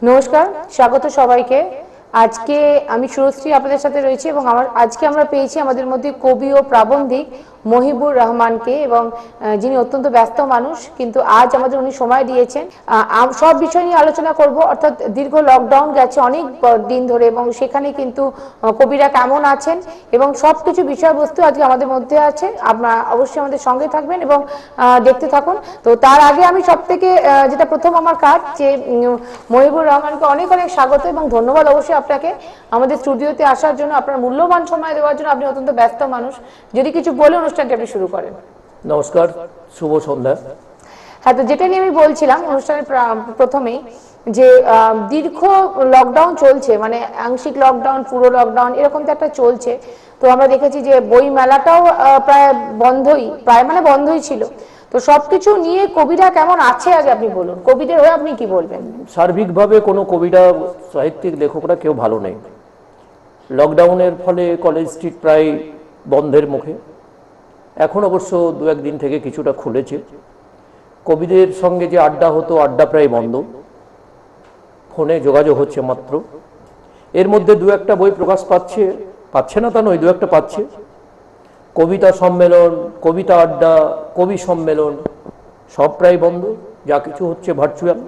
নমস্কার, স্বাগত সবাইকে। আজকে আমি সুরশ্রী আপনাদের সাথে রয়েছি এবং আজকে আমরা পেয়েছি আমাদের মধ্যে কবি ও প্রাবন্ধিক মহিবুর রহমানকে, এবং যিনি অত্যন্ত ব্যস্ত মানুষ, কিন্তু আজ আমাদের উনি সময় দিয়েছেন। সব বিষয় নিয়ে আলোচনা করব, অর্থাৎ দীর্ঘ লকডাউন গেছে অনেক দিন ধরে, এবং সেখানে কিন্তু কবিরা কেমন আছেন এবং সবকিছু বিষয়বস্তু আজকে আমাদের মধ্যে আছে। আপনারা অবশ্যই আমাদের সঙ্গে থাকবেন এবং দেখতে থাকুন। তো তার আগে আমি সব থেকে যেটা প্রথম আমার কাজ, যে মহিবুর রহমানকে অনেক অনেক স্বাগত এবং ধন্যবাদ অবশ্যই আপনাকে আমাদের স্টুডিওতে আসার জন্য, আপনার মূল্যবান সময় দেওয়ার জন্য। আপনি অত্যন্ত ব্যস্ত মানুষ, যদি কিছু বলে অনুষ্ঠানটি আপনি শুরু করেন। নমস্কার, শুভ সন্ধ্যা। হ্যাঁ, তো যেটা নিয়ে আমি বলছিলাম অনুষ্ঠানের প্রথমেই, যে দীর্ঘ লকডাউন চলছে, মানে আংশিক লকডাউন, পুরো লকডাউন, এরকম তো একটা চলছে। তো আমরা দেখেছি যে বই মেলাটাও প্রায় বন্ধই ছিল। তো সবকিছু নিয়ে কবিরা কেমন আছে আগে আপনি বলুন, কবিদের হয়ে আপনি কি বলবেন? সার্বিকভাবে কোনো কবিরা, সাহিত্যিক লেখকরা কেউ ভালো নেই। লকডাউনের ফলে কলেজ স্ট্রিট প্রায় বন্ধের মুখে। এখন অবশ্য দু একদিন থেকে কিছুটা খুলেছে। কবিদের সঙ্গে যে আড্ডা হতো, আড্ডা প্রায় বন্ধ, ফোনে যোগাযোগ হচ্ছে মাত্র। এর মধ্যে দু একটা বই প্রকাশ পাচ্ছে না তা নয়, দু একটা পাচ্ছে। কবিতা সম্মেলন, কবিতা আড্ডা, কবি সম্মেলন সব প্রায় বন্ধ, যা কিছু হচ্ছে ভার্চুয়াল।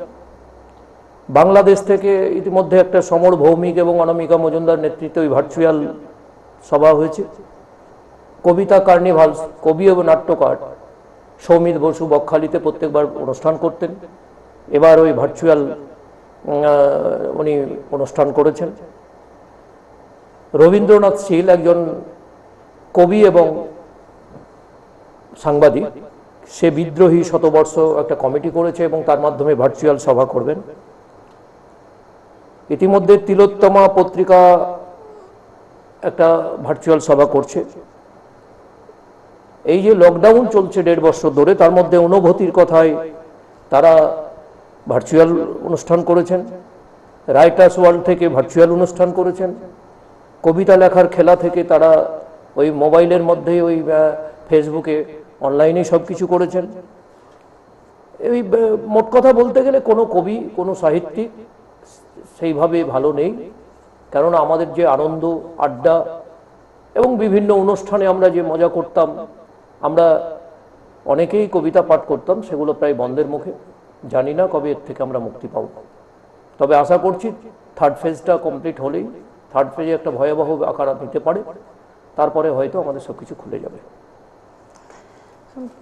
বাংলাদেশ থেকে ইতিমধ্যে একটা সমর ভৌমিক এবং অনামিকা মজুমদার নেতৃত্বে ওই ভার্চুয়াল সভা হয়েছে। কবিতা কার্নিভাল, কবি এবং নাট্যকার সৌমিত বসু বকখালিতে প্রত্যেকবার অনুষ্ঠান করতেন, এবার ওই ভার্চুয়াল উনি অনুষ্ঠান করেছেন। রবীন্দ্রনাথ শীল একজন কবি এবং সাংবাদিক, সে বিদ্রোহী শতবর্ষ একটা কমিটি করেছে এবং তার মাধ্যমে ভার্চুয়াল সভা করবেন। ইতিমধ্যে তিলোত্তমা পত্রিকা একটা ভার্চুয়াল সভা করছে। এই যে লকডাউন চলছে 1.5 বছর ধরে, তার মধ্যে অনুভূতির কথায় তারা ভার্চুয়াল অনুষ্ঠান করেছেন। রাইটার্স ওয়ার্ল্ড থেকে ভার্চুয়াল অনুষ্ঠান করেছেন। কবিতা লেখার খেলা থেকে তারা ওই মোবাইলের মধ্যে ওই ফেসবুকে অনলাইনে সব কিছু করেছেন। এই মোট কথা বলতে গেলে কোনো কবি, কোনো সাহিত্যিক সেইভাবে ভালো নেই। কেননা আমাদের যে আনন্দ, আড্ডা এবং বিভিন্ন অনুষ্ঠানে আমরা যে মজা করতাম, আমরা অনেকেই কবিতা পাঠ করতাম, সেগুলো প্রায় বন্ধের মুখে। জানি না কবে এর থেকে আমরা মুক্তি পাব। তবে আশা করছি থার্ড ফেজটা কমপ্লিট হলেই, থার্ড ফেজে একটা ভয়াবহ আকার নিতে পারে, তারপরে হয়তো আমাদের সব কিছু খুলে যাবে।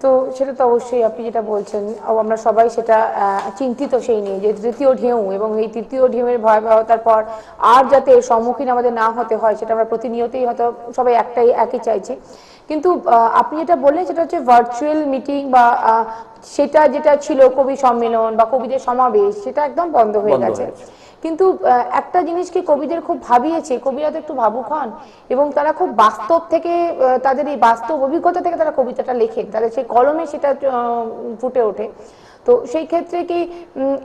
তো সেটা তো অবশ্যই আপনি যেটা বলছেন, আমরা সবাই সেটা চিন্তিত সেই নিয়ে, যে তৃতীয় ঢেউ, এবং এই তৃতীয় ঢেউয়ের ভয়াবহতার পর আর যাতে সম্মুখীন আমাদের না হতে হয়, সেটা আমরা প্রতিনিয়তই হয়তো সবাই একই চাইছি। কিন্তু আপনি যেটা বললেন সেটা হচ্ছে ভার্চুয়াল মিটিং, বা সেটা যেটা ছিল কবি সম্মেলন বা কবিদের সমাবেশ, সেটা একদম বন্ধ হয়ে গেছে। কিন্তু একটা জিনিস কি কবিদের খুব ভাবিয়েছে, কবিরা তো একটু ভাবুক হন, এবং তারা খুব বাস্তব থেকে, তাদের এই বাস্তব অভিজ্ঞতা থেকে তারা কবিতাটা লেখেন, তাদের সেই কলমে সেটা ফুটে ওঠে। তো সেই ক্ষেত্রে কি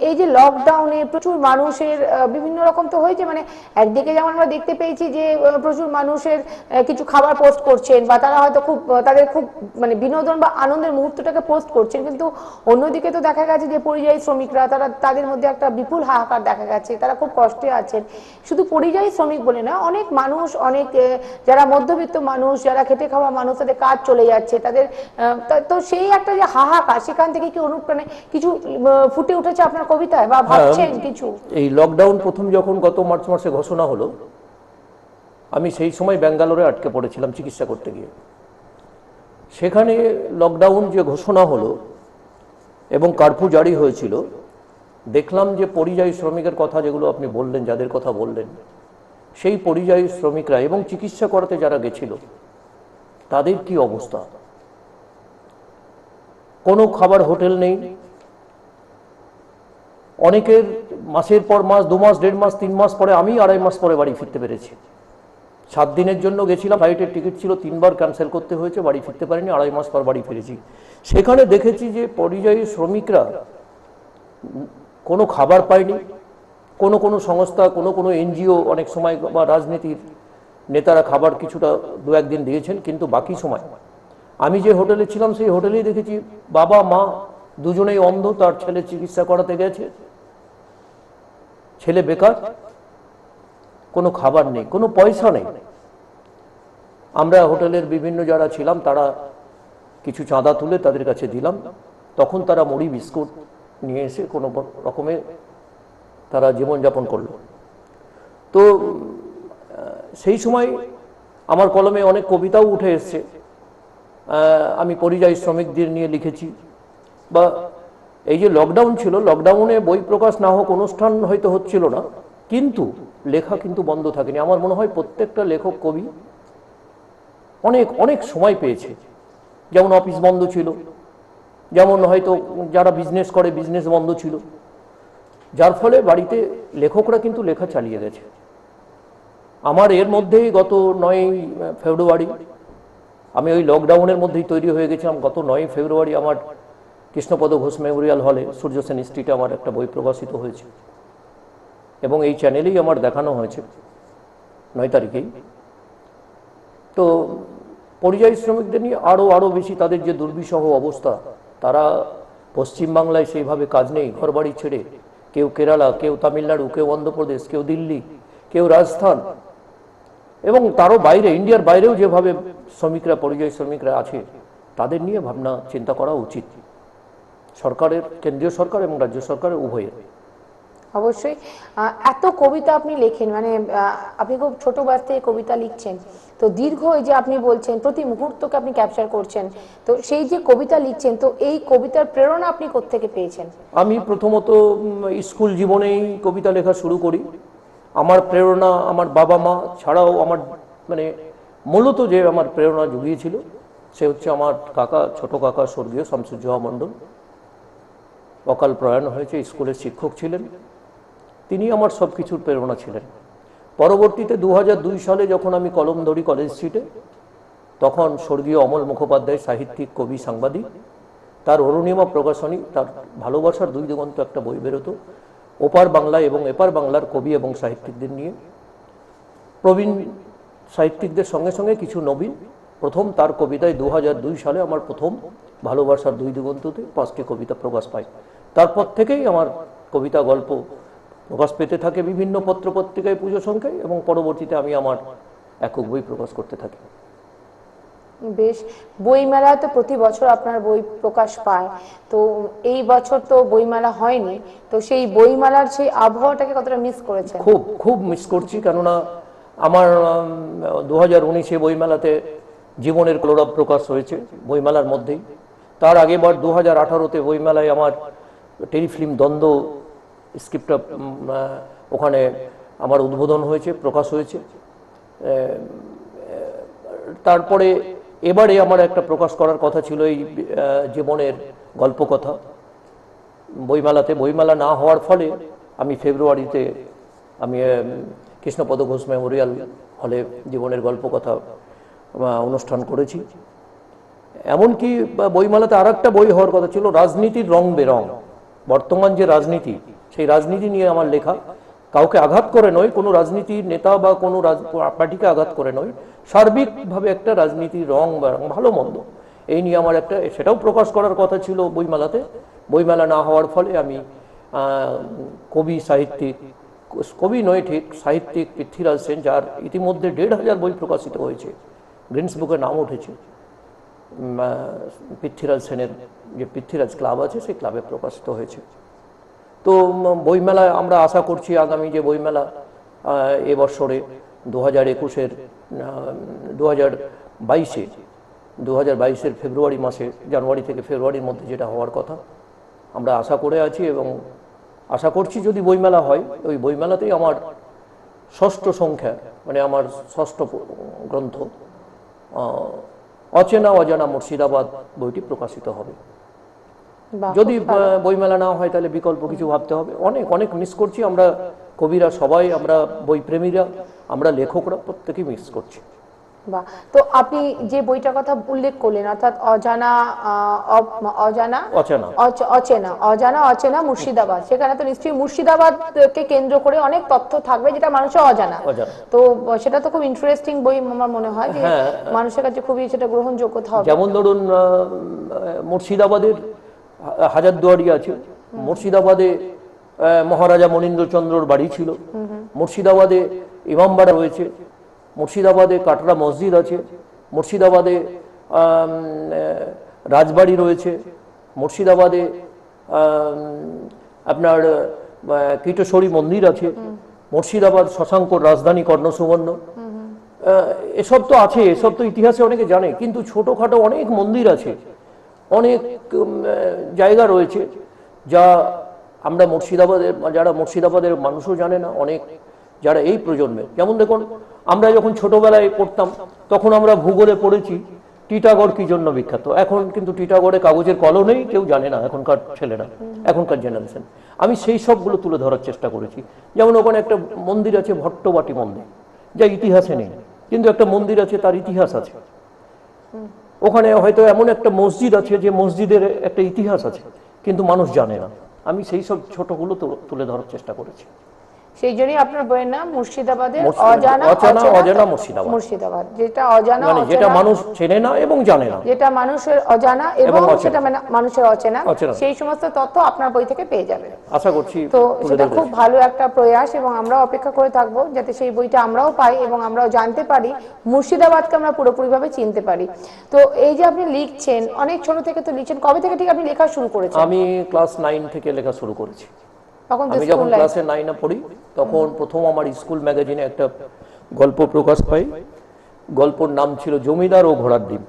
এই যে লকডাউনে প্রচুর মানুষের বিভিন্ন রকম তো হয়েছে, মানে একদিকে যেমন আমরা দেখতে পেয়েছি যে প্রচুর মানুষের কিছু খাবার পোস্ট করছেন, বা তারা হয়তো তাদের খুব মানে বিনোদন বা আনন্দের মুহূর্তটাকে পোস্ট করছেন, কিন্তু অন্যদিকে তো দেখা গেছে যে পরিযায়ী শ্রমিকরা, তাদের মধ্যে একটা বিপুল হাহাকার দেখা গেছে, তারা খুব কষ্টে আছেন। শুধু পরিযায়ী শ্রমিক বলে না, অনেক মানুষ, অনেক যারা মধ্যবিত্ত মানুষ, যারা খেটে খাওয়া মানুষ, তাদের কাজ চলে যাচ্ছে, তাদের তো সেই একটা যে হাহাকার, সেখান থেকে কি অনুপ্রাণে কিছু ফুটে উঠেছে আপনার কবিতায়, বা ভাবছেন কিছু? এই লকডাউন প্রথম যখন গত মার্চ মাসে ঘোষণা হলো, আমি সেই সময় ব্যাঙ্গালোরে আটকে পড়েছিলাম চিকিৎসা করতে গিয়ে। সেখানে লকডাউন যে ঘোষণা হলো এবং কারফিউ জারি হয়েছিল, দেখলাম যে পরিযায়ী শ্রমিকের কথা যেগুলো আপনি বললেন, যাদের কথা বললেন, সেই পরিযায়ী শ্রমিকরা এবং চিকিৎসা করাতে যারা গেছিল, তাদের কি অবস্থা। কোনো খাবার হোটেল নেই, অনেকের মাসের পর মাস, 2 মাস, 1.5 মাস, 3 মাস পরে, আমি 2.5 মাস পরে বাড়ি ফিরতে পেরেছি। 7 দিনের জন্য গেছিলাম, ফ্লাইটের টিকিট ছিল, 3বার ক্যান্সেল করতে হয়েছে, বাড়ি ফিরতে পারিনি, 2.5 মাস পর বাড়ি ফিরেছি। সেখানে দেখেছি যে পরিযায়ী শ্রমিকরা কোনো খাবার পায়নি। কোনো সংস্থা, কোনো এনজিও, অনেক সময় বা রাজনীতির নেতারা খাবার কিছুটা 2-1 দিন দিয়েছেন, কিন্তু বাকি সময় আমি যে হোটেলে ছিলাম সেই হোটেলেই দেখেছি বাবা মা দুজনেই অন্ধ, তার ছেলে চিকিৎসা করাতে গেছে, ছেলে বেকার, কোনো খাবার নেই, কোনো পয়সা নেই। আমরা হোটেলের বিভিন্ন যারা ছিলাম তারা কিছু চাঁদা তুলে তাদের কাছে দিলাম, তখন তারা মুড়ি বিস্কুট নিয়ে এসে কোনো রকমে তারা জীবনযাপন করলো। তো সেই সময় আমার কলমে অনেক কবিতাও উঠে এসছে, আমি পরিযায়ী শ্রমিকদের নিয়ে লিখেছি। বা এই যে লকডাউন ছিল, লকডাউনে বই প্রকাশ না হোক, অনুষ্ঠান হয়তো হচ্ছিল না, কিন্তু লেখা কিন্তু বন্ধ থাকেনি। আমার মনে হয় প্রত্যেকটা লেখক কবি অনেক অনেক সময় পেয়েছে। যেমন অফিস বন্ধ ছিল, যেমন হয়তো যারা বিজনেস করে বিজনেস বন্ধ ছিল, যার ফলে বাড়িতে লেখকরা কিন্তু লেখা চালিয়ে গেছে। আমার এর মধ্যেই গত 9 ফেব্রুয়ারি, আমি ওই লকডাউনের মধ্যেই তৈরি হয়ে গেছিলাম। গত 9 ফেব্রুয়ারি আমার কৃষ্ণপদ ঘোষ মেমোরিয়াল হলে সূর্য সেন স্ট্রিটে আমার একটা বই প্রকাশিত হয়েছে এবং এই চ্যানেলেই আমার দেখানো হয়েছে 9 তারিখেই। তো পরিযায়ী শ্রমিকদের নিয়ে আরও বেশি তাদের যে দুর্বিষহ অবস্থা, তারা পশ্চিমবাংলায় সেইভাবে কাজ নেই, ঘরবাড়ি ছেড়ে কেউ কেরালা, কেউ তামিলনাড়ু, কেউ অন্ধ্রপ্রদেশ, কেউ দিল্লি, কেউ রাজস্থান, এবং তারও বাইরে, ইন্ডিয়ার বাইরেও যেভাবে শ্রমিকরা, পরিযায়ী শ্রমিকরা আছে, তাদের নিয়ে ভাবনা চিন্তা করা উচিত সরকারের, কেন্দ্রীয় সরকার এবং রাজ্য সরকারের উভয়ের। অবশ্যই। এত কবিতা আপনি লেখেন, মানে আপনি খুব ছোট বয়স থেকে কবিতা লিখছেন, তো দীর্ঘ, এই যে আপনি বলছেন প্রতি মুহূর্তকে আপনি ক্যাপচার করছেন, তো সেই যে কবিতা লিখছেন, তো এই কবিতার প্রেরণা আপনি কোত্থেকে পেয়েছেন? আমি প্রথমত স্কুল জীবনেই কবিতা লেখা শুরু করি। আমার প্রেরণা আমার বাবা মা ছাড়াও আমার মানে মূলত যে আমার প্রেরণা জুগিয়েছিল সে হচ্ছে আমার কাকা, ছোট কাকা স্বর্গীয় শামসুজ্জোহা মণ্ডল, অকাল প্রয়াণ হয়েছে, স্কুলের শিক্ষক ছিলেন। তিনি আমার সব কিছুর প্রেরণা ছিলেন। পরবর্তীতে 2002 সালে যখন আমি কলম ধরি কলেজ স্ট্রিটে, তখন স্বর্গীয় অমল মুখোপাধ্যায়, সাহিত্যিক, কবি, সাংবাদিক, তার অরুণিমা প্রকাশনী, তার ভালোবাসার 2 দিগন্ত একটা বই বেরোতো, ওপার বাংলা এবং এপার বাংলার কবি এবং সাহিত্যিকদের নিয়ে। প্রবীণ সাহিত্যিকদের সঙ্গে সঙ্গে কিছু নবীন। প্রথম তার কবিতায় 2002 সালে আমার প্রথম ভালোবাসার 2 দিগন্ততে 5টি কবিতা প্রকাশ পায়। তারপর থেকেই আমার কবিতা, গল্প প্রকাশ পেতে থাকে বিভিন্ন পত্রপত্রিকায়, পুজো সংখ্যায়, এবং পরবর্তীতে আমি আমার একক বই প্রকাশ করতে থাকি। বেশ, বইমেলায় তো প্রতি বছর আপনার বই প্রকাশ পায়, তো এই বছর তো বইমেলা হয়নি, তো সেই বইমেলার সেই আবহাওয়াটাকে কতটা মিস করেছেন? খুব খুব মিস করছি, কেননা আমার 2019-এ বইমেলাতে জীবনের কলরব প্রকাশ হয়েছে বইমেলার মধ্যেই। তার আগেবার 2018-তে বইমেলায় আমার টেলিফিল্ম দ্বন্দ্ব স্ক্রিপ্টটা ওখানে আমার উদ্বোধন হয়েছে, প্রকাশ হয়েছে। তারপরে এবারে আমার একটা প্রকাশ করার কথা ছিল এই জীবনের গল্পকথা বইমেলাতে। বইমেলা না হওয়ার ফলে আমি ফেব্রুয়ারিতে আমি কৃষ্ণপদ ঘোষ মেমোরিয়াল হলে জীবনের গল্পকথা অনুষ্ঠান করেছি। এমনকি বইমেলাতে আর একটা বই হওয়ার কথা ছিল, রাজনীতির রং বেরং। বর্তমান যে রাজনীতি, সেই রাজনীতি নিয়ে আমার লেখা, কাউকে আঘাত করে নয়, কোনো রাজনীতির নেতা বা কোনো পার্টিকে আঘাত করে নয়, সার্বিকভাবে একটা রাজনীতির রং বা ভালো মন্দ, এই নিয়ে আমার একটা, সেটাও প্রকাশ করার কথা ছিল বইমেলাতে। বইমেলা না হওয়ার ফলে আমি কবি, সাহিত্যিক, কবি নয় ঠিক, সাহিত্যিক পৃথ্বীরাজ সেন, যার ইতিমধ্যে 1,500 বই প্রকাশিত হয়েছে, গ্রিনস বুকে নাম উঠেছে, পৃথ্বীরাজ সেনের যে পৃথ্বীরাজ ক্লাব আছে সেই ক্লাবে প্রকাশিত হয়েছে। তো বইমেলায় আমরা আশা করছি আগামী যে বইমেলা এবছরে 2021-এর 2022-এর ফেব্রুয়ারি মাসে, জানুয়ারি থেকে ফেব্রুয়ারির মধ্যে যেটা হওয়ার কথা, আমরা আশা করে আছি এবং আশা করছি যদি বইমেলা হয়, ওই বইমেলাতেই আমার 6ষ্ঠ সংখ্যা, মানে আমার 6ষ্ঠ গ্রন্থ অচেনা অজানা মুর্শিদাবাদ বইটি প্রকাশিত হবে। যদি বইমেলা না হয় তাহলে বিকল্প কিছু ভাবতে হবে। অনেক অনেক মিস করছি আমরা কবিরা সবাই, আমরা বইপ্রেমীরা, আমরা লেখকরা প্রত্যেকেই মিস করছি। বাহ, তো আপনি যে বইটার কথা উল্লেখ করলেন, অর্থাৎ অচেনা মুর্শিদাবাদ, সেখানে তো নিশ্চয়ই মুর্শিদাবাদকে কেন্দ্র করে অনেক তথ্য থাকবে যেটা মানুষের অজানা, তো সেটা তো খুব ইন্টারেস্টিং বই আমার মনে হয়, যে মানুষের কাছে খুবই সেটা গ্রহণযোগ্য হবে। যেমন ধরুন মুর্শিদাবাদের হাজারদুয়ারি আছে, মুর্শিদাবাদে মহারাজা মনীন্দ্রচন্দ্রর বাড়ি ছিল। মুর্শিদাবাদে ইমামবাড়া রয়েছে, মুর্শিদাবাদে কাটরা মসজিদ আছে, মুর্শিদাবাদে রাজবাড়ি রয়েছে, মুর্শিদাবাদে আপনার কীটশ্বরী মন্দির আছে, মুর্শিদাবাদ শশাঙ্কর রাজধানী কর্ণসুবর্ণ, এসব তো আছে, এসব তো ইতিহাসে অনেকে জানে। কিন্তু ছোটখাটো অনেক মন্দির আছে, অনেক জায়গা রয়েছে যা আমরা যারা মুর্শিদাবাদের মানুষও জানে না, অনেক যারা এই প্রজন্মের। যেমন দেখুন, আমরা যখন ছোটবেলায় পড়তাম তখন আমরা ভূগোলে পড়েছি টিটাগড় কি জন্য বিখ্যাত। এখন কিন্তু টিটাগড়ে কাগজের কলও নেই, কেউ জানে না এখনকার ছেলেরা, এখনকার জেনারেশন। আমি সেই সবগুলো তুলে ধরার চেষ্টা করেছি। যেমন ওখানে একটা মন্দির আছে ভট্টবাটি মন্দির, যা ইতিহাসে নেই, কিন্তু একটা মন্দির আছে, তার ইতিহাস আছে। ওখানে হয়তো এমন একটা মসজিদ আছে যে মসজিদের একটা ইতিহাস আছে, কিন্তু মানুষ জানে না। আমি সেই সব ছোটগুলো তুলে ধরার চেষ্টা করেছি। সেই জন্যই আপনার বইয়ের নাম মুর্শিদাবাদের অজানা মুর্শিদাবাদ, যেটা অজানা, মানে যেটা মানুষ চেনে না এবং জানে না, যেটা মানুষের অজানা এবং সেটা মানুষের অচেনা, সেই সমস্ত তথ্য আপনার বই থেকে পেয়ে যাবেন আশা করছি। তো সেটা খুব ভালো একটা প্রয়াস, এবং আমরা অপেক্ষা করে থাকবো যাতে সেই বইটা আমরাও পাই এবং আমরাও জানতে পারি, মুর্শিদাবাদকে আমরা পুরোপুরিভাবে চিনতে পারি। তো এই যে আপনি লিখছেন, অনেক ছোট থেকে তো লিখছেন, কবে থেকে ঠিক আপনি লেখা শুরু করেছেন? আমি ক্লাস 9 থেকে লেখা শুরু করেছি। আমি যখন ক্লাসে 9-এ পড়ি তখন প্রথম আমার স্কুল ম্যাগাজিনে একটা গল্প প্রকাশ পাই। গল্পর নাম ছিল জমিদার ও ঘোড়ার ডিম।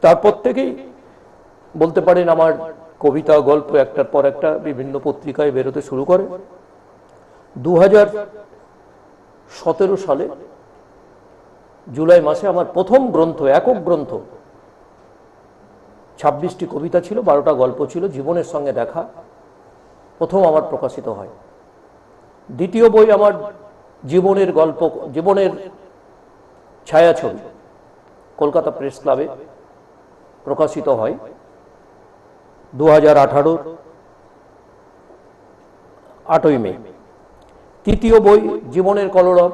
তারপর থেকেই বলতে পারেন আমার কবিতা গল্প একটার পর একটা বিভিন্ন পত্রিকায় বেরোতে শুরু করে। 2017 সালে জুলাই মাসে আমার প্রথম গ্রন্থ, একক গ্রন্থ, 26টি কবিতা ছিল, 12টা গল্প ছিল, জীবনের সঙ্গে দেখা, প্রথম আমার প্রকাশিত হয়। দ্বিতীয় বই আমার জীবনের গল্প, জীবনের ছায়াছবি, কলকাতা প্রেস ক্লাবে প্রকাশিত হয় 2018 8ই মে। তৃতীয় বই জীবনের কলরব,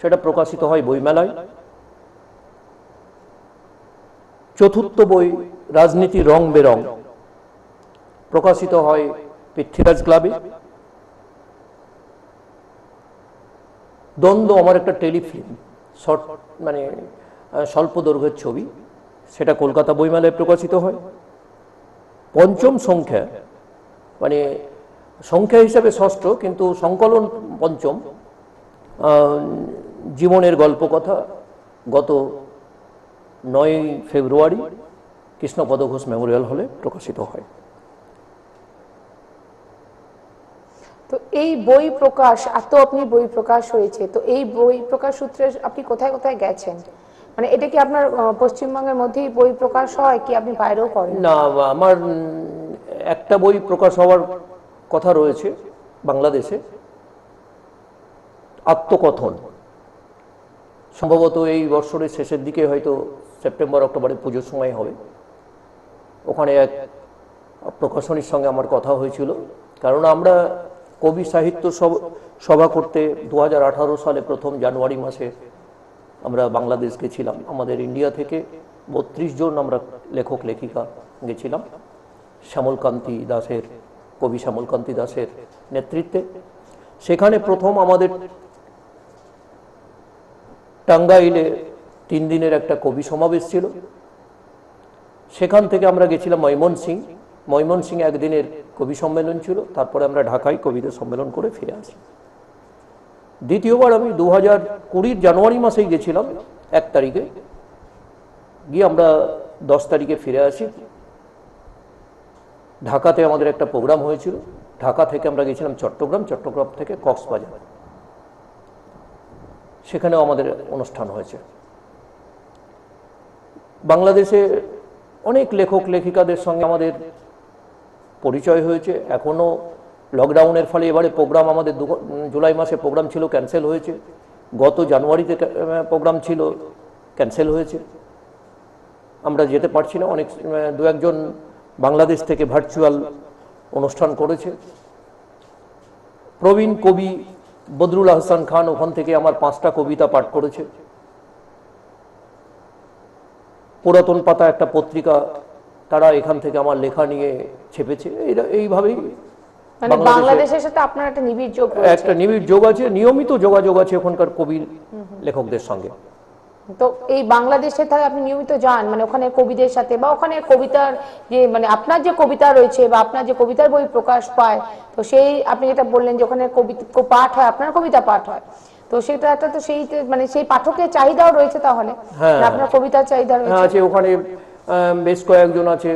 সেটা প্রকাশিত হয় বইমেলায়। চতুর্থ বই রাজনীতি রং বেরং প্রকাশিত হয় পৃথ্বীরাজ ক্লাবে। দ্বন্দ্ব আমার একটা টেলিফিল্ম, শর্ট মানে স্বল্প দৈর্ঘ্যের ছবি, সেটা কলকাতা বইমেলায় প্রকাশিত হয়। পঞ্চম সংখ্যা, মানে সংখ্যা হিসাবে ষষ্ঠ কিন্তু সংকলন পঞ্চম, জীবনের গল্পকথা গত 9 ফেব্রুয়ারি কৃষ্ণপদ ঘোষ মেমোরিয়াল হলে প্রকাশিত হয়। তো এই বই প্রকাশ, এত আপনি বই প্রকাশ হয়েছে, তো এই বই প্রকাশ সূত্রে আপনি কোথায় কোথায় গেছেন? মানে এটা কি আপনার পশ্চিমবঙ্গের মধ্যেই বই প্রকাশ হয়, কি আপনি বাইরেও করেন? না, আমার একটা বই প্রকাশ হওয়ার কথা রয়েছে বাংলাদেশে, আত্মকথন। সম্ভবত এই বছরের শেষের দিকে, হয়তো সেপ্টেম্বর অক্টোবরে পুজোর সময় হবে। ওখানে এক প্রকাশনীর সঙ্গে আমার কথা হয়েছিল, কারণ আমরা কবি সাহিত্য সভা করতে 2018 সালে প্রথম জানুয়ারি মাসে আমরা বাংলাদেশ গেছিলাম। আমাদের ইন্ডিয়া থেকে 32 জন আমরা লেখক লেখিকা গেছিলাম শ্যামলকান্তি দাসের, কবি শ্যামলকান্তি দাসের নেতৃত্বে। সেখানে প্রথম আমাদের টাঙ্গাইলে 3 দিনের একটা কবি সমাবেশ ছিল। সেখান থেকে আমরা গেছিলাম ময়মনসিং একদিনের কবি সম্মেলন ছিল। তারপরে আমরা ঢাকায় কবিদের সম্মেলন করে ফিরে আসি। দ্বিতীয়বার আমি 2020 জানুয়ারি মাসেই গেছিলাম 1 তারিখে, গিয়ে আমরা 10 তারিখে ফিরে আসি। ঢাকাতে আমাদের একটা প্রোগ্রাম হয়েছিল। ঢাকা থেকে আমরা গেছিলাম চট্টগ্রাম থেকে কক্সবাজার, সেখানেও আমাদের অনুষ্ঠান হয়েছে। বাংলাদেশে অনেক লেখক লেখিকাদের সঙ্গে আমাদের পরিচয় হয়েছে। এখনো লকডাউনের ফলে এবারে প্রোগ্রাম আমাদের জুলাই মাসে প্রোগ্রাম ছিল, ক্যান্সেল হয়েছে। গত জানুয়ারিতে প্রোগ্রাম ছিল, ক্যান্সেল হয়েছে, আমরা যেতে পারছি না। অনেক 2-1 জন বাংলাদেশ থেকে ভার্চুয়াল অনুষ্ঠান করেছে। প্রবীণ কবি বদরুল আহসান খান ওখান থেকে আমার 5টা কবিতা পাঠ করেছে। পুরাতন পাতা একটা পত্রিকা, তারা এখান থেকে আমার লেখা নিয়ে ছেপেছে। এইভাবেই মানে বাংলাদেশের সাথে আপনার একটা নিবিড় যোগ রয়েছে। একটা নিবিড় যোগ আছে, নিয়মিত যোগাযোগ আছে ওখানকার কবি লেখকদের সঙ্গে। তো এই বাংলাদেশে তাহলে আপনি নিয়মিত যান, মানে ওখানে কবিদের সাথে বা ওখানে কবিতার যে মানে আপনার যে কবিতা রয়েছে বা আপনার যে কবিতার বই প্রকাশ পায়, তো সেই আপনি যেটা বললেন যে ওখানে কবিতা পাঠ হয়, আপনার কবিতা পাঠ হয়, তো সেটা একটা তো সেই মানে সেই পাঠকের চাহিদাও রয়েছে তাহলে, মানে আপনার কবিতার চাহিদা রয়েছে। আছে ওখানে বেশ কয়েকজন আছে,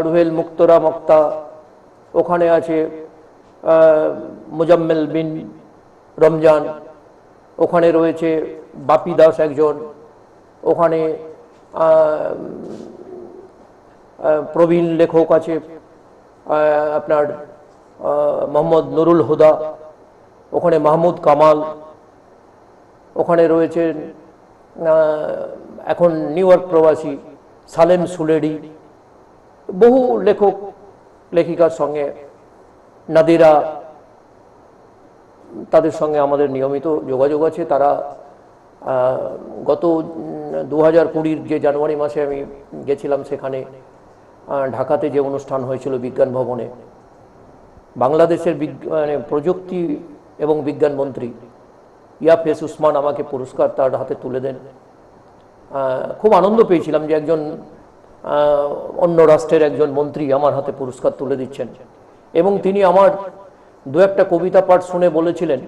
রুহেল মুক্তরা মক্তা, ওখানে আছে মুজাম্মেল বিন রমজান, ওখানে রয়েছে বাপি দাস একজন, ওখানে প্রবীণ লেখক আছে আপনার মোহাম্মদ নুরুল হুদা, ওখানে মাহমুদ কামাল, ওখানে রয়েছেন এখন নিউ ইয়র্ক প্রবাসী সালেম সুলেডি, বহু লেখক লেখিকার সঙ্গে, নাদিরা, তাদের সঙ্গে আমাদের নিয়মিত যোগাযোগ আছে। তারা গত 2020 যে জানুয়ারি মাসে আমি গেছিলাম, সেখানে ঢাকাতে যে অনুষ্ঠান হয়েছিল বিজ্ঞান ভবনে, বাংলাদেশের মানে প্রযুক্তি এবং বিজ্ঞান মন্ত্রী ইয়াফেস উসমান আমাকে পুরস্কার তার হাতে তুলে দেন। খুব আনন্দ পেয়েছিলাম যে একজন অন্য রাষ্ট্রের একজন মন্ত্রী আমার হাতে পুরস্কার তুলে দিচ্ছেন, এবং তিনি আমার দু একটা কবিতা পাঠ শুনে বলেছিলেন,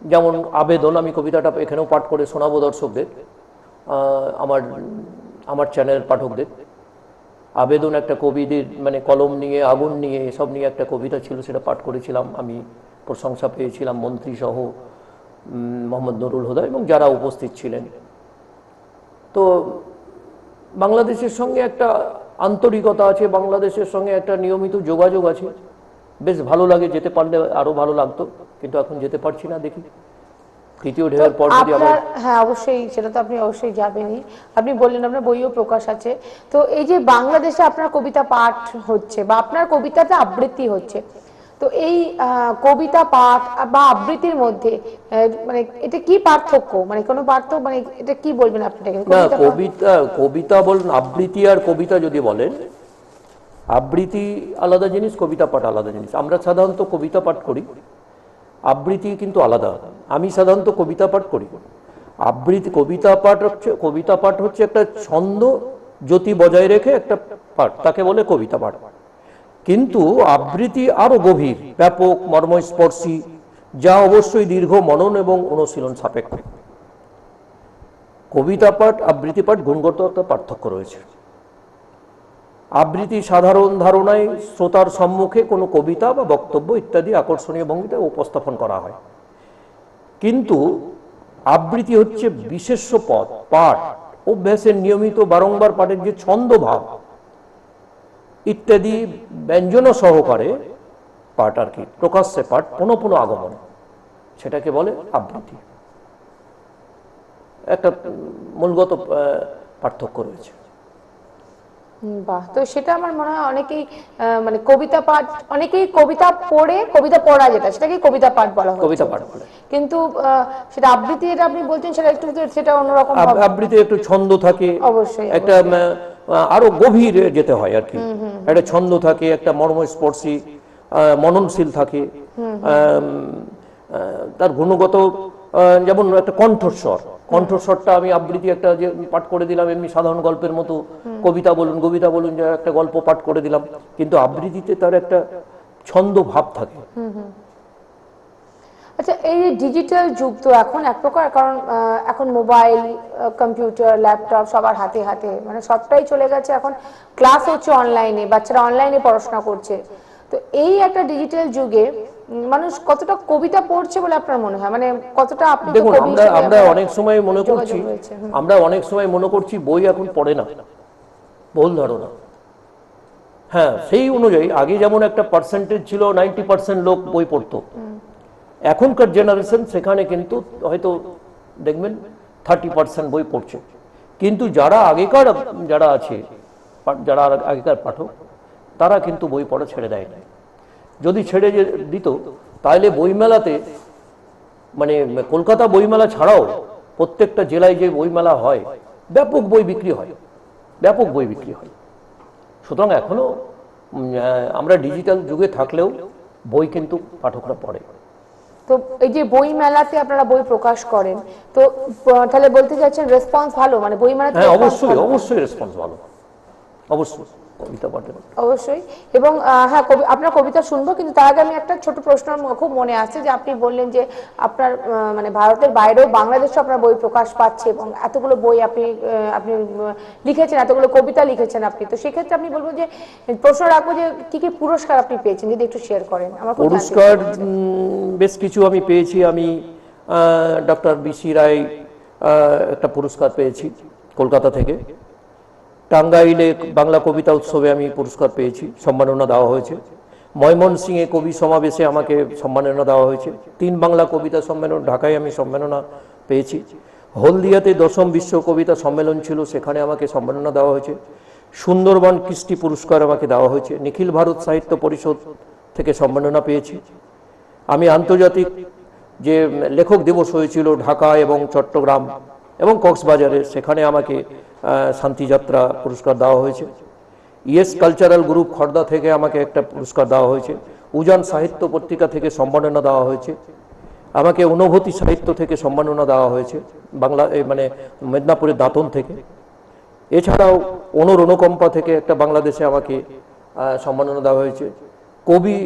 যেমন আবেদন, আমি কবিতাটা এখানেও পাঠ করে শোনাবো দর্শকদের, আমার চ্যানেলের পাঠকদের। আবেদন একটা কবিদের মানে কলম নিয়ে, আগুন নিয়ে, এসব নিয়ে একটা কবিতা ছিল, সেটা পাঠ করেছিলাম। আমি প্রশংসা পেয়েছিলাম মন্ত্রী সহ, মোহাম্মদ নুরুল হুদা এবং যারা উপস্থিত ছিলেন। তো বাংলাদেশের সঙ্গে একটা আন্তরিকতা আছে, বাংলাদেশের সঙ্গে একটা নিয়মিত যোগাযোগ আছে, বেশ ভালো লাগে। যেতে পারলে আরো ভালো লাগতো, কিন্তু এখন যেতে পারছি না। দেখি তৃতীয় ঢেউয়ের পর যদি আবার। হ্যাঁ, অবশ্যই, সেটা তো আপনি অবশ্যই যাবেনই। আপনি বললেন আপনার বইও প্রকাশ আছে, তো এই যে বাংলাদেশে আপনার কবিতা পাঠ হচ্ছে বা আপনার কবিতাটা আবৃত্তি হচ্ছে, তো এই কবিতা পাঠ বা আবৃত্তির মধ্যে মানে এটা কি পার্থক্য, মানে কোনো পার্থক্য, মানে এটা কি বলবেন আপনি? না, কবিতা বলেন, আবৃত্তি আর কবিতা যদি বলেন, আবৃত্তি আলাদা জিনিস, কবিতা পাঠ আলাদা জিনিস। আমরা সাধারণত কবিতা পাঠ করি, আবৃত্তি কিন্তু আলাদা। আমি সাধারণত কবিতা পাঠ করি। কবিতা পাঠ হচ্ছে একটা ছন্দ জ্যোতি বজায় রেখে একটা পাঠ, তাকে বলে কবিতা পাঠ। কিন্তু আবৃত্তি আরো গভীর, ব্যাপক, মর্মস্পর্শী, যা অবশ্যই দীর্ঘ মনন এবং অনুশীলন সাপেক্ষ। কবিতা পাঠ, আবৃত্তি পাঠ গুণগত একটা পার্থক্য রয়েছে। আবৃত্তি সাধারণ ধারণায় শ্রোতার সম্মুখে কোনো কবিতা বা বক্তব্য ইত্যাদি আকর্ষণীয় ভঙ্গিতে উপস্থাপন করা হয়, কিন্তু আবৃত্তি হচ্ছে বিশেষ্য পদ, পাঠ, অভ্যাসের নিয়মিত বারংবার পাঠের যে ছন্দভাব ইত্যাদি ব্যঞ্জন সহকারে পাঠ আর কি, প্রকাশ্যে পাঠ, পুনঃ পুনঃ আগমন, সেটাকে বলে আবৃত্তি। একটা মূলগত পার্থক্য রয়েছে। বাহ, তো সেটা আমার মনে হয় অনেকেই মানে কবিতা পাঠ, অনেকেই কবিতা পড়ে, কবিতা পড়া যেটা সেটাকে কবিতা পাঠ বলা হয়, কবিতা পাঠ বলে। কিন্তু সেটা আবৃত্তি, এটা আপনি বলছেন সেটা একটু, সেটা অন্যরকম। আবৃত্তি একটু ছন্দ থাকে, অবশ্যই একটা আরো গভীর যেতে হয় আর কি, একটা ছন্দ থাকে, একটা মর্মস্পর্শী, মননশীল থাকে, তার গুণগত, যেমন একটা কণ্ঠস্বরটা আমি আবৃত্তি একটা যে পাঠ করে দিলাম, এমনি সাধারণ গল্পের মতো কবিতা বলুন যে একটা গল্প পাঠ করে দিলাম, কিন্তু আবৃত্তিতে তার একটা ছন্দ ভাব থাকে। আচ্ছা, এই যে ডিজিটাল যুগ তো এখন এক প্রকার, কারণ এখন মোবাইল, কম্পিউটার, ল্যাপটপ সবার হাতে হাতে, মানে সবটাই চলে গেছে। এখন ক্লাস হচ্ছে অনলাইনে, বাচ্চারা অনলাইনে পড়াশোনা করছে। তো এই একটা ডিজিটাল যুগে মানুষ কতটা কবিতা পড়ছে বলে আপনার মনে হয়, মানে কতটা? আপনি দেখুন, আমরা অনেক সময় মনে করছি বই এখন পড়ে না, ভুল ধারণা। হ্যাঁ, সেই অনুযায়ী আগে যেমন একটা পার্সেন্টেজ ছিল, 90% লোক বই পড়তো, এখনকার জেনারেশন সেখানে কিন্তু হয়তো দেখবেন 30% বই পড়ছে। কিন্তু যারা আগেকার পাঠক, তারা কিন্তু বই পড়া ছেড়ে দেয় না। যদি ছেড়ে দিত তাহলে বইমেলাতে, মানে কলকাতা বইমেলা ছাড়াও প্রত্যেকটা জেলায় যে বইমেলা হয়, ব্যাপক বই বিক্রি হয়। সুতরাং এখনো আমরা ডিজিটাল যুগে থাকলেও বই কিন্তু পাঠকরা পড়ে। তো এই যে বই মেলাতে আপনারা বই প্রকাশ করেন, তো তাহলে বলতে চাচ্ছেন রেসপন্স ভালো, মানে বই মেলাতে হ্যাঁ, response অবশ্যই ভালো? অবশ্যই রেসপন্স ভালো, অবশ্যই কবিতা পাঠের। অবশ্যই। এবং হ্যাঁ, আপনার কবিতা শুনবো, কিন্তু তার আগে আমি একটা ছোট প্রশ্ন খুব মনে আসছে, যে আপনি বললেন যে আপনার মানে ভারতের বাইরেও বাংলাদেশে আপনার বই প্রকাশ পাচ্ছে, এবং এতগুলো বই আপনি লিখেছেন, এতগুলো কবিতা লিখেছেন আপনি, তো সেক্ষেত্রে আপনি বলবো যে প্রশ্ন রাখবো যে কি কি পুরস্কার আপনি পেয়েছেন, যদি একটু শেয়ার করেন। আমার খুব জানতে পুরস্কার ইচ্ছে করছে। বেশ কিছু আমি পেয়েছি। আমি ডক্টর বিসি রায় একটা পুরস্কার পেয়েছি কলকাতা থেকে। টাঙ্গাইলে বাংলা কবিতা উৎসবে আমি পুরস্কার পেয়েছি, সম্মাননা দেওয়া হয়েছে। ময়মনসিংহে কবি সমাবেশে আমাকে সম্মাননা দেওয়া হয়েছে। 3 বাংলা কবিতা সম্মেলন ঢাকায় আমি সম্মাননা পেয়েছি। হলদিয়াতে 10ম বিশ্ব কবিতা সম্মেলন ছিল, সেখানে আমাকে সম্মাননা দেওয়া হয়েছে। সুন্দরবন কৃষ্টি পুরস্কার আমাকে দেওয়া হয়েছে। নিখিল ভারত সাহিত্য পরিষদ থেকে সম্মাননা পেয়েছি। আমি আন্তর্জাতিক যে লেখক দিবস হয়েছিল ঢাকা এবং চট্টগ্রাম এবং কক্সবাজারে, সেখানে আমাকে শান্তিযাত্রা পুরস্কার দেওয়া হয়েছে। ইয়েস কালচারাল গ্রুপ খর্দা থেকে আমাকে একটা পুরস্কার দেওয়া হয়েছে। উজান সাহিত্য পত্রিকা থেকে সম্মাননা দেওয়া হয়েছে। আমাকে অনুভূতি সাহিত্য থেকে সম্মাননা দেওয়া হয়েছে, বাংলা মানে মেদিনীপুরের দাঁতন থেকে। এছাড়াও অনুকম্পা থেকে একটা বাংলাদেশে আমাকে সম্মাননা দেওয়া হয়েছে। কবি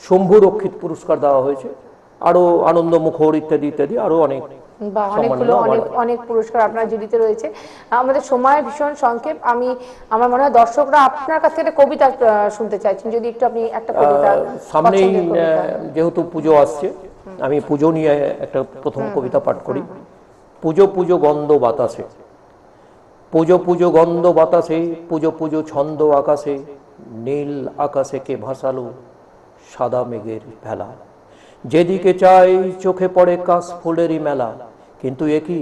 শম্ভু রক্ষিত পুরস্কার দেওয়া হয়েছে। আরও আনন্দমুখর ইত্যাদি ইত্যাদি আরও অনেক বা অনেকগুলো অনেক পুরস্কার আপনার ঝুলিতে রয়েছে। আমাদের সময় ভীষণ সংক্ষেপ। আমার মনে হয় দর্শকরা আপনার কাছ থেকে কবিতা শুনতে চাইছেন, যদি একটু আপনি একটা কবিতা, সামনেই পছন্দের কবিতা। যেহেতু পুজো আসছে, আমি পুজো নিয়ে একটা প্রথম কবিতা পাঠ করি। পুজো পুজো গন্ধ বাতাসে, পুজো পুজো গন্ধ বাতাসে, পুজো পুজো ছন্দ আকাশে, নীল আকাশে কে ভাসালো সাদা মেঘের ভেলা। যেদিকে চাই চোখে পড়ে কাশ ফুলেরই মেলা, কিন্তু একই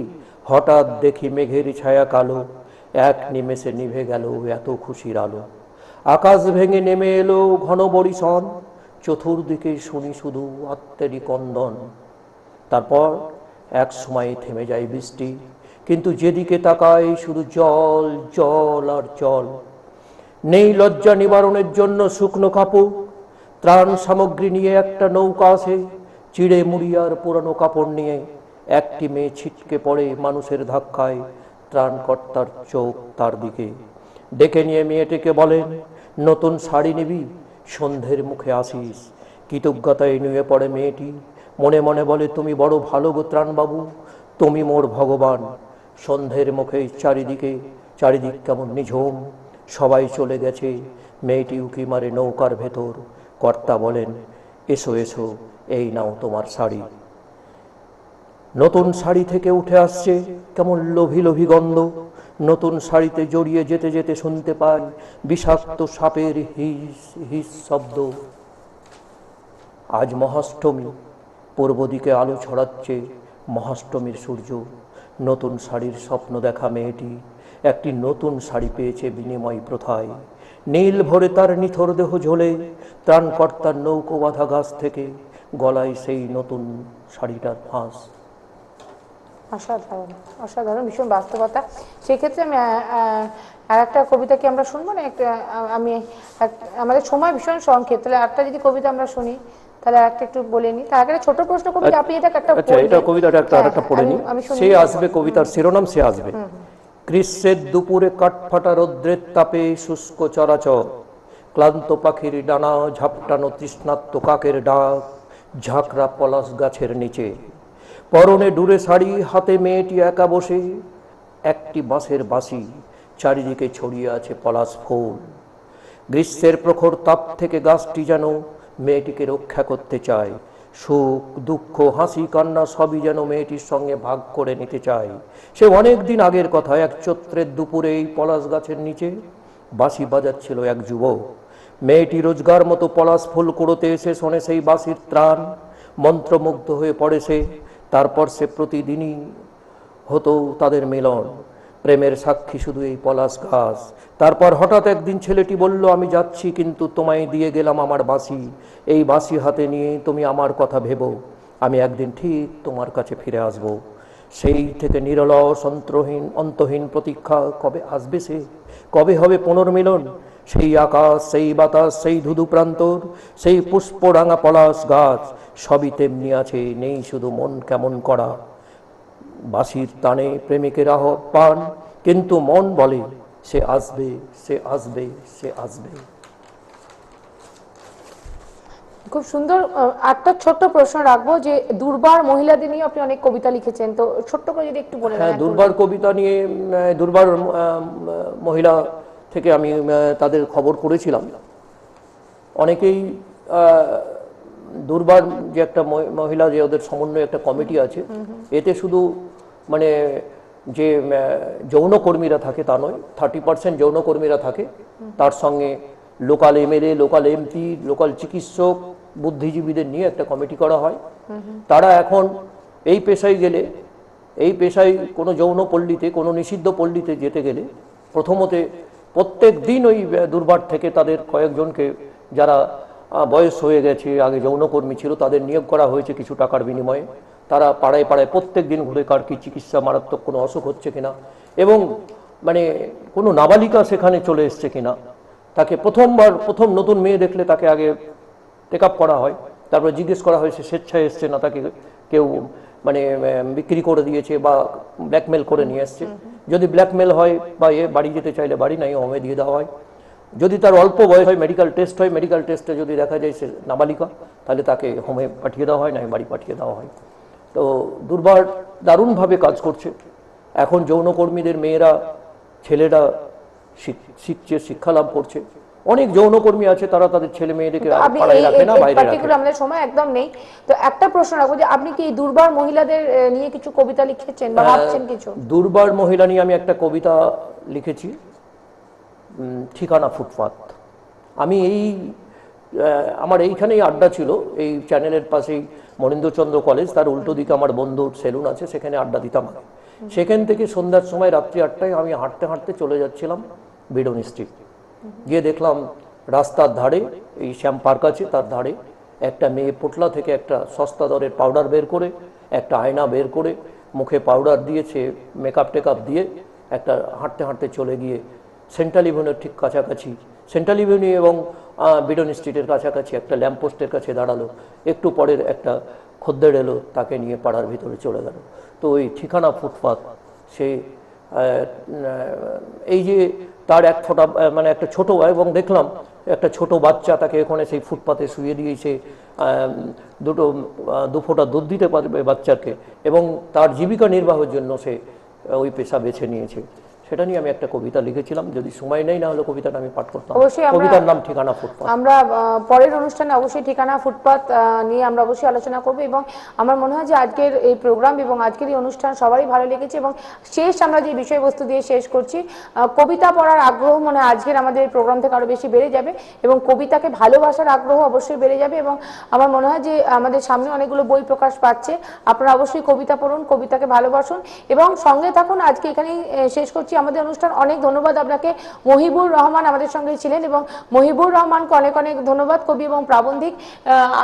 হঠাৎ দেখি মেঘের ছায়া কালো, এক নিমেষে নিভে গেল এত খুশির আলো। আকাশ ভেঙে নেমে এলো ঘন বরিশন, চতুর্দিকে শুনি শুধু আত্মেরই কন্দন। তারপর এক সময় থেমে যায় বৃষ্টি, কিন্তু যেদিকে তাকাই শুধু জল জল আর জল। নেই লজ্জা নিবারণের জন্য শুকনো কাপড়, ত্রাণ সামগ্রী নিয়ে একটা নৌকা আসে, চিড়ে মুড়িয়ার পুরানো কাপড় নিয়ে একটি মেয়ে ছিটকে পড়ে মানুষের ধাক্কায়। ত্রাণকর্তার চোখ তার দিকে, ডেকে নিয়ে মেয়েটিকে বলেন, নতুন শাড়ি নিবি, সন্ধ্যের মুখে আসিস। কৃতজ্ঞতায় নুয়ে পড়ে মেয়েটি, মনে মনে বলে, তুমি বড় ভালো গো ত্রাণবাবু, তুমি মোর ভগবান। সন্ধ্যের মুখে চারিদিক কেমন নিঝুম, সবাই চলে গেছে, মেয়েটি উকি মারে নৌকার ভেতর। কর্তা বলেন, এসো এসো, এই নাও তোমার শাড়ি। নতুন শাড়ি থেকে উঠে আসছে কেমন লোভী লোভী গন্ধ। নতুন শাড়িতে জড়িয়ে যেতে যেতে শুনতে পাই বিষাক্ত সাপের হিস হিস শব্দ। আজ মহাষ্টমী, পূর্ব দিকে আলো ছড়াচ্ছে মহাষ্টমীর সূর্য। নতুন শাড়ির স্বপ্ন দেখা মেয়েটি একটি নতুন শাড়ি পেয়েছে বিনিময় প্রথায়। নীল ভরে তার নিথর দেহ ঝোলে, ত্রাণকর্তার নৌকো বাঁধা গাছ থেকে গলায় সেই নতুন শাড়িটার ফাঁস। অসাধারণ, অসাধারণ, ভীষণ বাস্তবতা। সেক্ষেত্রে আমি আর একটা কবিতা কি আমরা শুনবো না? আমাদের সময় ভীষণ সংক্ষেপ, তাহলে একটা যদি কবিতা আমরা শুনি, তাহলে একটা একটু বলে নি। তার আগে ছোট প্রশ্ন কবিতা, আপনি এটা একটা আচ্ছা, এটা কবিতাটা একটা পড়ে নি। সে আসবে, কবিতার শিরোনাম সে আসবে। গ্রীষ্মের দুপুরে কাঠফাটা রৌদ্রের তাপে শুষ্ক চরাচর, ক্লান্ত পাখির ডানা, ঝাপটানো তৃষ্ণাত্ম কাকের ডাক, ঝাঁকড়া পলাশ গাছের নিচে। পরনে ডুরে শাড়ি, হাতে মেয়েটি একা বসে, একটি বাঁশের বাঁশি, চারিদিকে ছড়িয়ে আছে পলাশ ফুল। গ্রীষ্মের প্রখর তাপ থেকে গাছটি যেন মেয়েটিকে রক্ষা করতে চায়। সুখ দুঃখ হাসি কান্না সবই যেন মেয়েটির সঙ্গে ভাগ করে নিতে চায়। সে অনেক দিন আগের কথা, এক চৈত্রের দুপুরে এই পলাশ গাছের নিচে বাঁশি বাজাচ্ছিল এক যুবক। মেয়েটি রোজগার মতো পলাশ ফুল কুড়োতে এসে শোনে সেই বাঁশির ত্রাণ, মন্ত্রমুগ্ধ হয়ে পড়ে সে। তারপর সে প্রতিদিনই হতো তাদের মিলন, প্রেমের সাক্ষী শুধু এই পলাশ গাছ। তারপর হঠাৎ একদিন ছেলেটি বলল, আমি যাচ্ছি, কিন্তু তোমায় দিয়ে গেলাম আমার বাঁশি। এই বাঁশি হাতে নিয়ে তুমি আমার কথা ভেবো, আমি একদিন ঠিক তোমার কাছে ফিরে আসব। সেই থেকে নিরলস অন্তহীন প্রতীক্ষা, কবে আসবে সে, কবে হবে পুনর্মিলন। সেই আকাশ, সেই বাতাস, সেই ধুধু প্রান্তর, সেই পুষ্পরাঙা পলাশ গাছ, সবই তেমনি আছে, নেই শুধু মন কেমন করা। বাঁশির টানে প্রেমিকের আহ্বান, কিন্তু মন বলে সে আসবে, সে আসবে, সে আসবে। খুব সুন্দর। একটা ছোট্ট প্রশ্ন রাখবো যে দুর্বার মহিলাদের নিয়ে আপনি অনেক কবিতা লিখেছেন, তো ছোট্ট করে যদি একটু বলে দেন। হ্যাঁ, দুর্বার কবিতা নিয়ে দুর্বার মহিলা থেকে আমি তাদের খবর করেছিলাম। অনেকেই দুর্বার যে একটা মহিলা, যে ওদের সমন্বয়ে একটা কমিটি আছে, এতে শুধু মানে যে যৌনকর্মীরা থাকে তা নয়, 30% যৌনকর্মীরা থাকে, তার সঙ্গে local MLA, local MP, local চিকিৎসক, বুদ্ধিজীবীদের নিয়ে একটা কমিটি করা হয়। তারা এখন এই পেশায় গেলে, এই পেশায় কোনো যৌন পল্লীতে, কোনো নিষিদ্ধ পল্লীতে যেতে গেলে প্রথমতে প্রত্যেক দিন ওই দুর্বার থেকে তাদের কয়েকজনকে, যারা বয়স হয়ে গেছে, আগে যৌনকর্মী ছিল, তাদের নিয়োগ করা হয়েছে কিছু টাকার বিনিময়ে। তারা পাড়ায় পাড়ায় প্রত্যেক দিন ঘুরে কার কি চিকিৎসা, মারাত্মক কোনো অসুখ হচ্ছে কিনা, এবং মানে কোনো নাবালিকা সেখানে চলে এসছে কিনা, তাকে প্রথম নতুন মেয়ে দেখলে তাকে আগে টেক আপ করা হয়, তারপরে জিজ্ঞেস করা হয় সে স্বেচ্ছায় এসছে না তাকে কেউ মানে বিক্রি করে দিয়েছে বা ব্ল্যাকমেল করে নিয়ে এসছে। যদি ব্ল্যাকমেল হয় বা এ বাড়ি যেতে চাইলে বাড়ি, নাই হোমে দিয়ে দেওয়া হয়। যদি তার অল্প বয়স হয়, মেডিকেল টেস্ট হয়, মেডিকেল টেস্টে যদি দেখা যায় সে নাবালিকা, তাহলে তাকে হোমে পাঠিয়ে দেওয়া হয়, নাই বাড়ি পাঠিয়ে দেওয়া হয়। তো দুর্বার দারুণভাবে কাজ করছে। এখন যৌনকর্মীদের মেয়েরা, ছেলেরা শিখছে, শিক্ষা লাভ করছে। অনেক যৌনকর্মী আছে, তারা তাদের ছেলে মেয়েদেরকে পাড়ায় রাখে না, বাইরে রাখে। আমাদের সময় একদম নেই, তো একটা প্রশ্ন রাখবো যে আপনি কি দুর্বার মহিলাদের নিয়ে কিছু কবিতা লিখেছেন বা ভাবছেন কিছু? দুর্বার মহিলা নিয়ে আমি একটা কবিতা লিখেছি, ঠিকানা ফুটপাত। আমি আমার এইখানেই আড্ডা ছিল, এই চ্যানেলের পাশেই মনীন্দ্রচন্দ্র কলেজ, তার উল্টো দিকে আমার বন্ধুর সেলুন আছে, সেখানে আড্ডা দিতাম। সেখান থেকে সন্ধ্যার সময়, রাত্রি 8টায় আমি হাঁটতে হাঁটতে চলে যাচ্ছিলাম বিডন স্ট্রিট। গিয়ে দেখলাম রাস্তার ধারে, এই শ্যাম পার্ক আছে তার ধারে, একটা মেয়ে পোটলা থেকে একটা সস্তা দরের পাউডার বের করে, একটা আয়না বের করে, মুখে পাউডার দিয়েছে, মেকআপ টেকআপ দিয়ে একটা হাঁটতে হাঁটতে চলে গিয়ে সেন্ট্রাল ইভিনিউর ঠিক কাছাকাছি, সেন্ট্রাল ইভিনিউ এবং বিডন স্ট্রিটের কাছাকাছি একটা ল্যাম্পপোস্টের কাছে দাঁড়ালো। একটু পরের একটা খদ্দের এলো, তাকে নিয়ে পাড়ার ভিতরে চলে গেল। তো ওই ঠিকানা ফুটপাত, সে এই যে তার এক ফোঁটা মানে একটা ছোট, এবং দেখলাম একটা ছোট বাচ্চা, তাকে এখানে সেই ফুটপাতে শুয়ে দিয়েছে, দু ফোঁটা দুধ দিতে পারবে বাচ্চাকে, এবং তার জীবিকা নির্বাহের জন্য সে ওই পেশা বেছে নিয়েছে। সেটা নিয়ে আমি একটা কবিতা লিখেছিলাম, যদি সময় নেই, না হলে কবিতাটা আমি পাঠ করতাম। কবিতার নাম ঠিকানা ফুটপাত। আমরা পরের অনুষ্ঠানে অবশ্যই ঠিকানা ফুটপাত নিয়ে আমরা অবশ্যই আলোচনা করব, এবং আমার মনে হয় যে আজকের এই প্রোগ্রাম এবং আজকের এই অনুষ্ঠান সবারই ভালো লেগেছে, এবং শেষ আমরা যে বিষয়বস্তু দিয়ে শেষ করছি, কবিতা পড়ার আগ্রহ মনে হয় আজকের আমাদের এই প্রোগ্রাম থেকে আরো বেশি বেড়ে যাবে, এবং কবিতাকে ভালোবাসার আগ্রহ অবশ্যই বেড়ে যাবে। এবং আমার মনে হয় যে আমাদের সামনে অনেকগুলো বই প্রকাশ পাচ্ছে, আপনারা অবশ্যই কবিতা পড়ুন, কবিতাকে ভালোবাসুন এবং সঙ্গে থাকুন। আজকে এখানেই শেষ করছি আমাদের অনুষ্ঠান। অনেক ধন্যবাদ আপনাকে। মহিবুর রহমান আমাদের সঙ্গে ছিলেন, এবং মহিবুর রহমানকে অনেক অনেক ধন্যবাদ, কবি এবং প্রাবন্ধিক।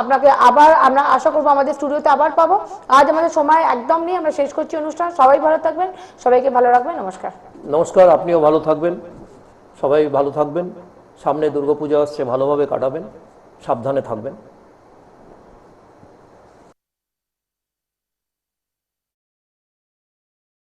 আপনাকে আবার আমরা আশা করবো আমাদের স্টুডিওতে আবার পাবো। আজ আমাদের সময় একদম নেই, আমরা শেষ করছি অনুষ্ঠান। সবাই ভালো থাকবেন, সবাইকে ভালো রাখবেন। নমস্কার। নমস্কার, আপনিও ভালো থাকবেন, সবাই ভালো থাকবেন। সামনে দুর্গাপূজা আসছে, ভালোভাবে কাটাবেন, সাবধানে থাকবেন।